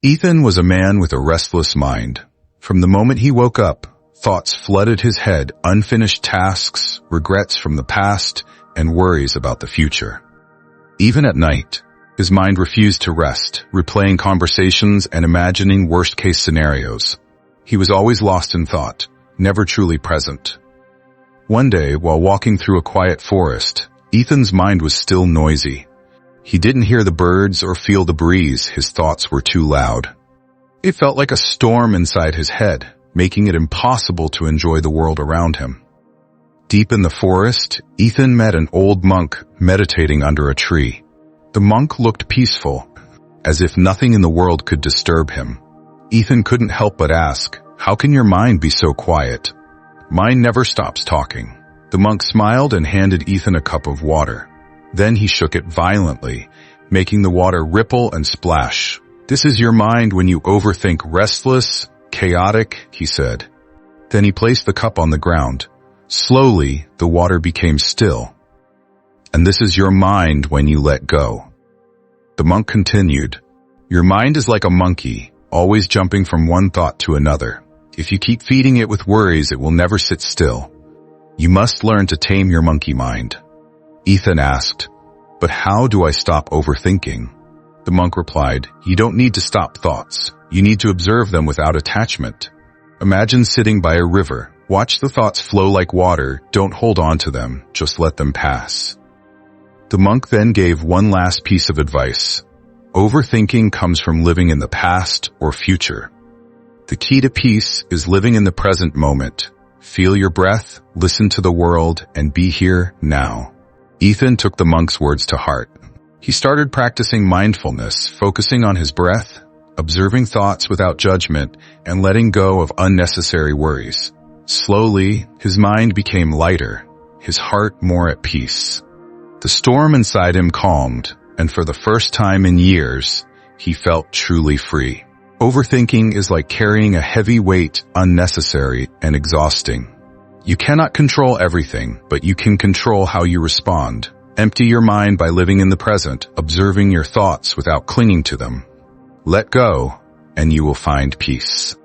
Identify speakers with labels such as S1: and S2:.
S1: Ethan was a man with a restless mind. From the moment he woke up, thoughts flooded his head, unfinished tasks, regrets from the past, and worries about the future. Even at night, his mind refused to rest, replaying conversations and imagining worst-case scenarios. He was always lost in thought, never truly present. One day, while walking through a quiet forest, Ethan's mind was still noisy. He didn't hear the birds or feel the breeze. His thoughts were too loud. It felt like a storm inside his head, making it impossible to enjoy the world around him. Deep in the forest, Ethan met an old monk meditating under a tree. The monk looked peaceful, as if nothing in the world could disturb him. Ethan couldn't help but ask, "How can your mind be so quiet?" "Mine never stops talking." The monk smiled and handed Ethan a cup of water. Then he shook it violently, making the water ripple and splash. "This is your mind when you overthink, restless, chaotic," he said. Then he placed the cup on the ground. Slowly, the water became still. "And this is your mind when you let go." The monk continued, "Your mind is like a monkey, always jumping from one thought to another. If you keep feeding it with worries, it will never sit still. You must learn to tame your monkey mind." Ethan asked, "But how do I stop overthinking?" The monk replied, "You don't need to stop thoughts. You need to observe them without attachment. Imagine sitting by a river. Watch the thoughts flow like water. Don't hold on to them. Just let them pass." The monk then gave one last piece of advice. Overthinking comes from living in the past or future. The key to peace is living in the present moment. Feel your breath, listen to the world, and be here now. Ethan took the monk's words to heart. He started practicing mindfulness, focusing on his breath, observing thoughts without judgment, and letting go of unnecessary worries. Slowly, his mind became lighter, his heart more at peace. The storm inside him calmed, and for the first time in years, he felt truly free. Overthinking is like carrying a heavy weight, unnecessary and exhausting. You cannot control everything, but you can control how you respond. Empty your mind by living in the present, observing your thoughts without clinging to them. Let go, and you will find peace.